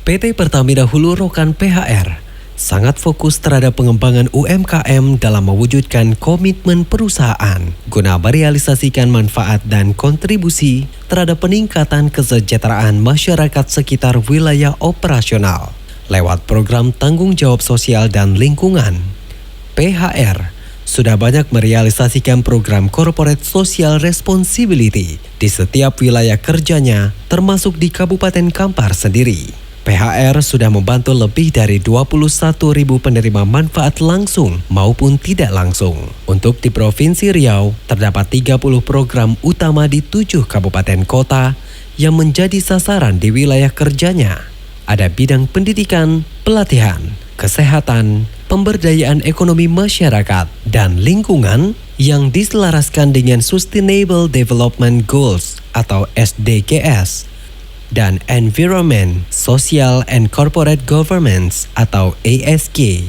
PT Pertamina Hulu Rokan PHR sangat fokus terhadap pengembangan UMKM dalam mewujudkan komitmen perusahaan guna merealisasikan manfaat dan kontribusi terhadap peningkatan kesejahteraan masyarakat sekitar wilayah operasional lewat program tanggung jawab sosial dan lingkungan. PHR sudah banyak merealisasikan program Corporate Social Responsibility di setiap wilayah kerjanya, termasuk di Kabupaten Kampar sendiri. PHR sudah membantu lebih dari 21.000 penerima manfaat langsung maupun tidak langsung. Untuk di Provinsi Riau, terdapat 30 program utama di 7 kabupaten kota yang menjadi sasaran di wilayah kerjanya. Ada bidang pendidikan, pelatihan, kesehatan, pemberdayaan ekonomi masyarakat, dan lingkungan yang diselaraskan dengan Sustainable Development Goals atau SDGs, dan Environment, Social and Corporate Governance atau ESG.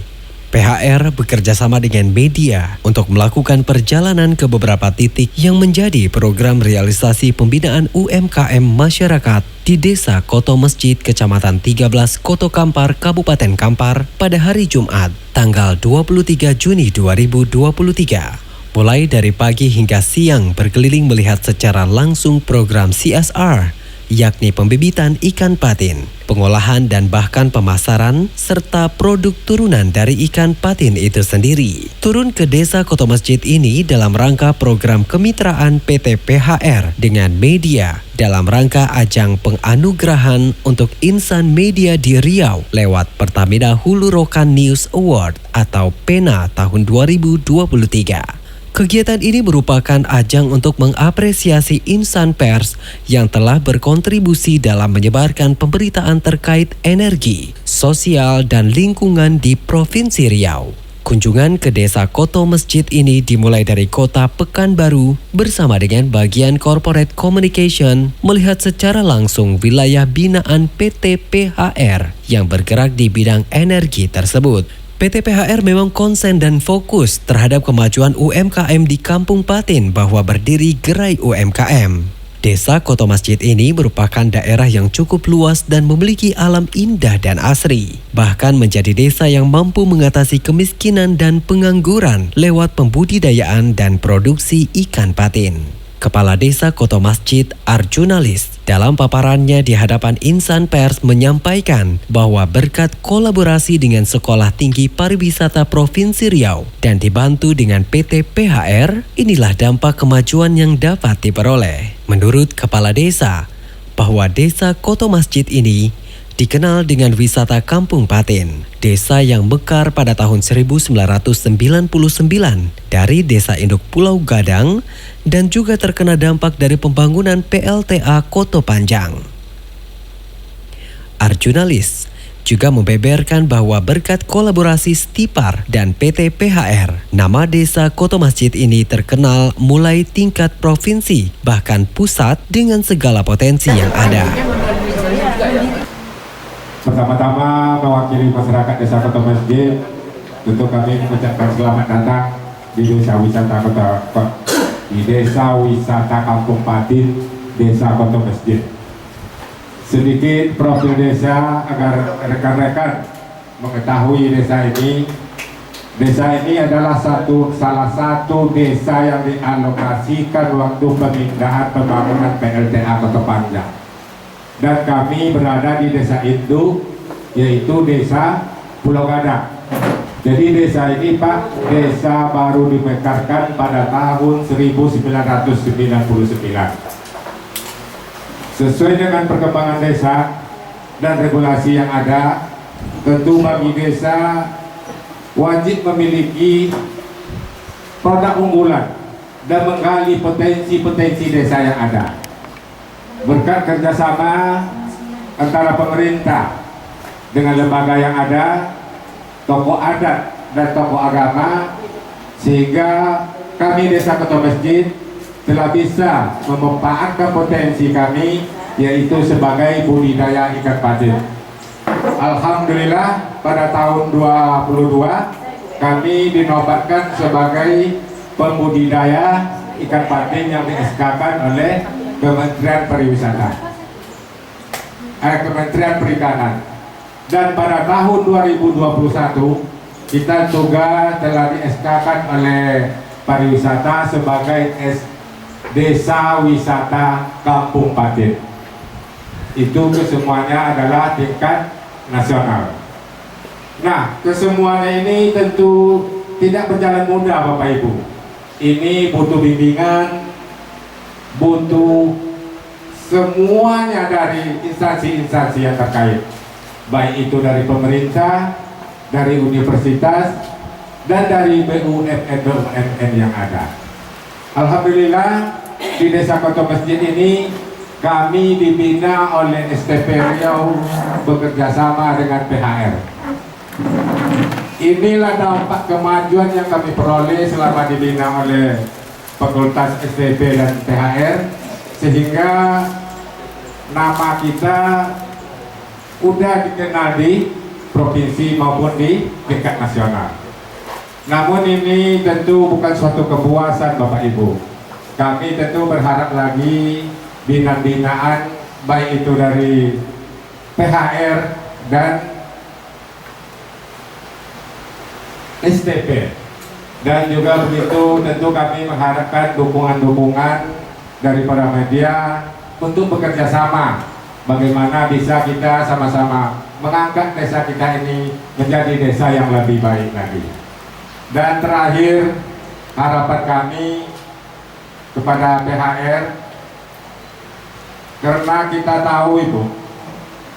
PHR bekerjasama dengan media untuk melakukan perjalanan ke beberapa titik yang menjadi program realisasi pembinaan UMKM masyarakat di Desa Koto Masjid, Kecamatan 13, Koto Kampar, Kabupaten Kampar pada hari Jumat, tanggal 23 Juni 2023. Mulai dari pagi hingga siang berkeliling melihat secara langsung program CSR, yakni pembibitan ikan patin, pengolahan dan bahkan pemasaran, serta produk turunan dari ikan patin itu sendiri. Turun ke Desa Koto Masjid ini dalam rangka program kemitraan PT PHR dengan media dalam rangka ajang penganugerahan untuk insan media di Riau lewat Pertamina Hulu Rokan News Award atau PENA tahun 2023. Kegiatan ini merupakan ajang untuk mengapresiasi insan pers yang telah berkontribusi dalam menyebarkan pemberitaan terkait energi, sosial, dan lingkungan di Provinsi Riau. Kunjungan ke Desa Koto Masjid ini dimulai dari Kota Pekanbaru bersama dengan bagian Corporate Communication melihat secara langsung wilayah binaan PT PHR yang bergerak di bidang energi tersebut. PT PHR memang konsen dan fokus terhadap kemajuan UMKM di Kampung Patin bahwa berdiri gerai UMKM. Desa Koto Masjid ini merupakan daerah yang cukup luas dan memiliki alam indah dan asri. Bahkan menjadi desa yang mampu mengatasi kemiskinan dan pengangguran lewat pembudidayaan dan produksi ikan patin. Kepala Desa Koto Masjid Arjunalis dalam paparannya di hadapan insan pers menyampaikan bahwa berkat kolaborasi dengan Sekolah Tinggi Pariwisata Provinsi Riau dan dibantu dengan PT PHR, inilah dampak kemajuan yang dapat diperoleh. Menurut Kepala Desa, bahwa Desa Koto Masjid ini dikenal dengan wisata Kampung Patin, desa yang mekar pada tahun 1999 dari desa induk Pulau Gadang dan juga terkena dampak dari pembangunan PLTA Koto Panjang. Arjunalis juga membeberkan bahwa berkat kolaborasi Stipar dan PT PHR, nama Desa Koto Masjid ini terkenal mulai tingkat provinsi bahkan pusat dengan segala potensi yang ada. Pertama-tama mewakili masyarakat Desa Koto Masjid, tentu kami mengucapkan selamat datang di Desa Wisata Kampung Patin, Desa Koto Masjid. Sedikit profil desa agar rekan-rekan mengetahui desa ini. Desa ini adalah salah satu desa yang dialokasikan waktu pemindahan pembangunan PLTA Koto Panjang. Dan kami berada di desa induk, yaitu Desa Pulau Gadang. Jadi desa ini Pak, desa baru dimekarkan pada tahun 1999. Sesuai dengan perkembangan desa dan regulasi yang ada, tentu bagi desa wajib memiliki produk unggulan dan menggali potensi-potensi desa yang ada. Berkat kerjasama antara pemerintah dengan lembaga yang ada, tokoh adat dan tokoh agama, sehingga kami Desa Koto Masjid telah bisa memanfaatkan potensi kami, yaitu sebagai budidaya ikan patin. Alhamdulillah pada tahun 2022 kami dinobatkan sebagai pembudidaya ikan patin yang di-SK-kan oleh Kementerian Pariwisata, Kementerian Perikanan. Dan pada tahun 2021 kita juga telah di-SK-kan oleh pariwisata sebagai Desa Wisata Kampung Patin. Itu kesemuanya adalah tingkat nasional. Nah, kesemuanya ini tentu tidak berjalan mudah Bapak Ibu. Ini butuh bimbingan, butuh semuanya dari instansi-instansi yang terkait. Baik itu dari pemerintah, dari universitas, dan dari BUMN yang ada. Alhamdulillah di Desa Koto Masjid ini kami dibina oleh STP Riau bekerja sama dengan PHR. Inilah dampak kemajuan yang kami peroleh selama dibina oleh Fakultas STP dan PHR, sehingga nama kita udah dikenal di provinsi maupun di tingkat nasional. Namun ini tentu bukan suatu kepuasan Bapak Ibu. Kami tentu berharap lagi binaan-binaan baik itu dari PHR dan STP. Dan juga begitu tentu kami mengharapkan dukungan-dukungan dari para media untuk bekerja sama. Bagaimana bisa kita sama-sama mengangkat desa kita ini menjadi desa yang lebih baik lagi. Dan terakhir, harapan kami kepada PHR, karena kita tahu Ibu,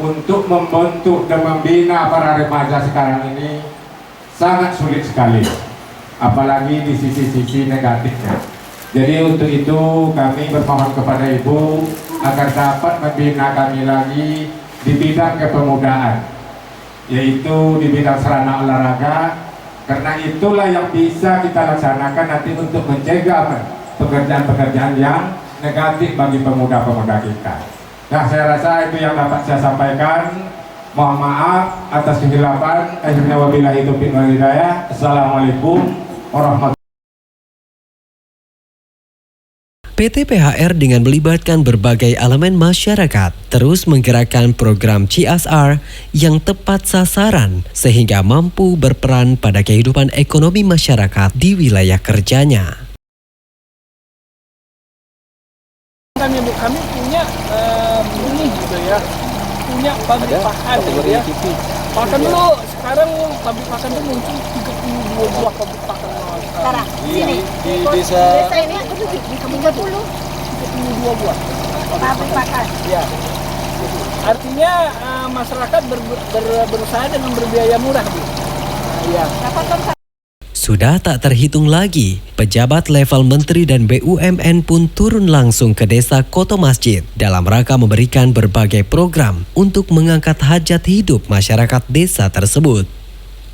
untuk membentuk dan membina para remaja sekarang ini sangat sulit sekali, apalagi di sisi-sisi negatifnya. Jadi untuk itu kami bermohon kepada Ibu agar dapat membina kami lagi di bidang kepemudaan, yaitu di bidang sarana olahraga, karena itulah yang bisa kita laksanakan nanti untuk mencegah pekerjaan-pekerjaan yang negatif bagi pemuda-pemuda kita. Nah, saya rasa itu yang dapat saya sampaikan. Mohon maaf atas kehilafan. Wabillahi taufiq wal hidayah. Assalamualaikum warahmatullahi wabarakatuh. PT PHR dengan melibatkan berbagai elemen masyarakat terus menggerakkan program CSR yang tepat sasaran sehingga mampu berperan pada kehidupan ekonomi masyarakat di wilayah kerjanya. Kami punya ini gitu ya, punya pabrik pakan gitu ya. Pakan dulu, sekarang pabrik pakan itu muncul 32 buah pabrik pakan. Sekarang Di desa ini aku tuh di 32 buah pabrik pakan. ya. Artinya masyarakat berusaha dengan berbiaya murah gitu. Ya. Sudah tak terhitung lagi, pejabat level menteri dan BUMN pun turun langsung ke desa Koto Masjid dalam rangka memberikan berbagai program untuk mengangkat hajat hidup masyarakat desa tersebut.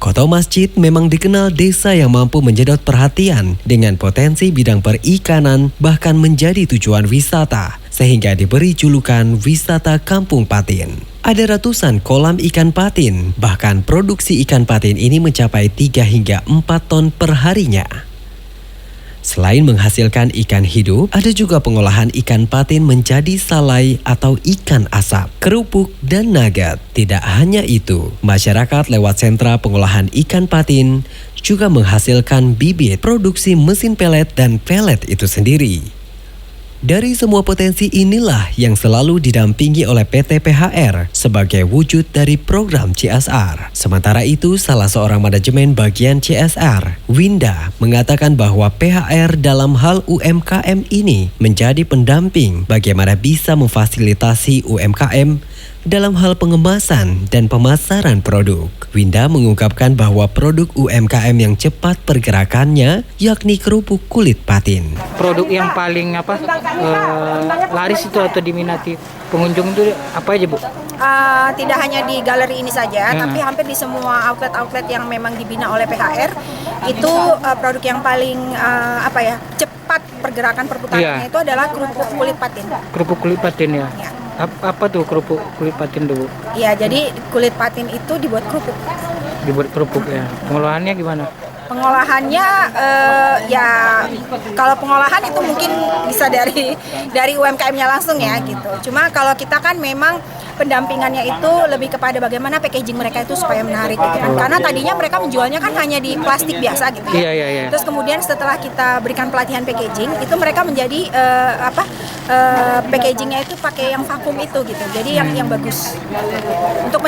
Koto Masjid memang dikenal desa yang mampu menjedot perhatian dengan potensi bidang perikanan bahkan menjadi tujuan wisata sehingga diberi julukan wisata Kampung Patin. Ada ratusan kolam ikan patin, bahkan produksi ikan patin ini mencapai 3 hingga 4 ton per harinya. Selain menghasilkan ikan hidup, ada juga pengolahan ikan patin menjadi salai atau ikan asap, kerupuk, dan nugget. Tidak hanya itu, masyarakat lewat sentra pengolahan ikan patin juga menghasilkan bibit produksi mesin pelet dan pelet itu sendiri. Dari semua potensi inilah yang selalu didampingi oleh PT PHR sebagai wujud dari program CSR. Sementara itu, salah seorang manajemen bagian CSR, Winda, mengatakan bahwa PHR dalam hal UMKM ini menjadi pendamping bagaimana bisa memfasilitasi UMKM dalam hal pengemasan dan pemasaran produk. Winda mengungkapkan bahwa produk UMKM yang cepat pergerakannya yakni kerupuk kulit patin. Produk yang paling laris itu atau diminati pengunjung itu apa aja, Bu? Tidak hanya di galeri ini saja, tapi hampir di semua outlet-outlet yang memang dibina oleh PHR itu produk yang paling cepat pergerakan perputarannya itu adalah kerupuk kulit patin. Kerupuk kulit patin ya. Apa tuh kerupuk kulit patin tuh, Bu? Iya, jadi kulit patin itu dibuat kerupuk. Dibuat kerupuk ya. Pengolahannya gimana? Pengolahannya kalau pengolahan itu mungkin bisa dari UMKM-nya langsung ya gitu. Cuma kalau kita kan memang pendampingannya itu lebih kepada bagaimana packaging mereka itu supaya menarik gitu kan. Karena tadinya mereka menjualnya kan hanya di plastik biasa gitu ya. Terus kemudian setelah kita berikan pelatihan packaging, itu mereka menjadi packagingnya itu pakai yang vakum itu gitu. Jadi yang bagus. Untuk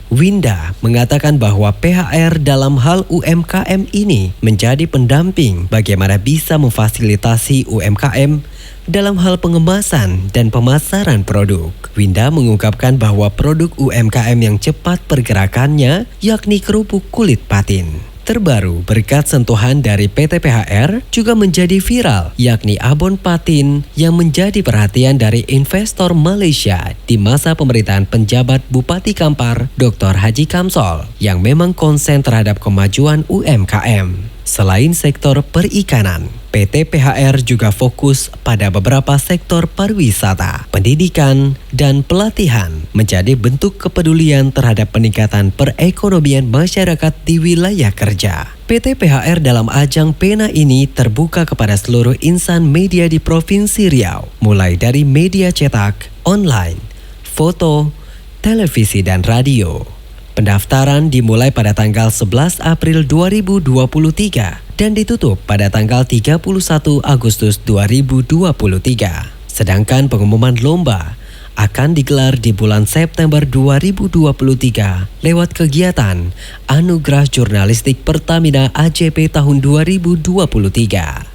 Winda mengatakan bahwa PHR dalam hal UMKM ini menjadi pendamping bagaimana bisa memfasilitasi UMKM dalam hal pengemasan dan pemasaran produk. Winda mengungkapkan bahwa produk UMKM yang cepat pergerakannya yakni kerupuk kulit patin. Terbaru berkat sentuhan dari PT PHR juga menjadi viral, yakni abon patin yang menjadi perhatian dari investor Malaysia di masa pemerintahan penjabat Bupati Kampar Dr. Haji Kamsol yang memang konsen terhadap kemajuan UMKM. Selain sektor perikanan, PT PHR juga fokus pada beberapa sektor pariwisata, pendidikan, dan pelatihan menjadi bentuk kepedulian terhadap peningkatan perekonomian masyarakat di wilayah kerja. PT PHR dalam ajang PENA ini terbuka kepada seluruh insan media di Provinsi Riau, mulai dari media cetak, online, foto, televisi, dan radio. Pendaftaran dimulai pada tanggal 11 April 2023 dan ditutup pada tanggal 31 Agustus 2023. Sedangkan pengumuman lomba akan digelar di bulan September 2023 lewat kegiatan Anugerah Jurnalistik Pertamina AJP tahun 2023.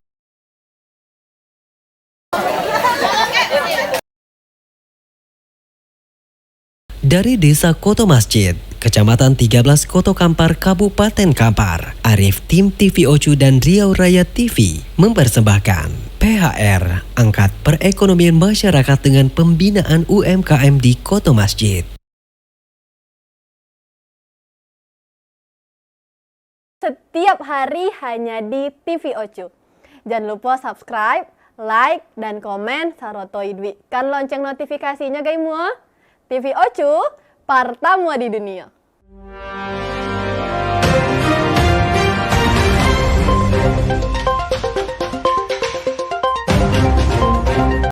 Dari Desa Koto Masjid, Kecamatan 13 Koto Kampar, Kabupaten Kampar, Arif tim TV Ocu dan Riau Raya TV mempersembahkan PHR angkat perekonomian masyarakat dengan pembinaan UMKM di Koto Masjid. Setiap hari hanya di TV Ocu. Jangan lupa subscribe, like, dan komen saroto kan lonceng notifikasinya guys semua. TV Ocu, pertama di dunia.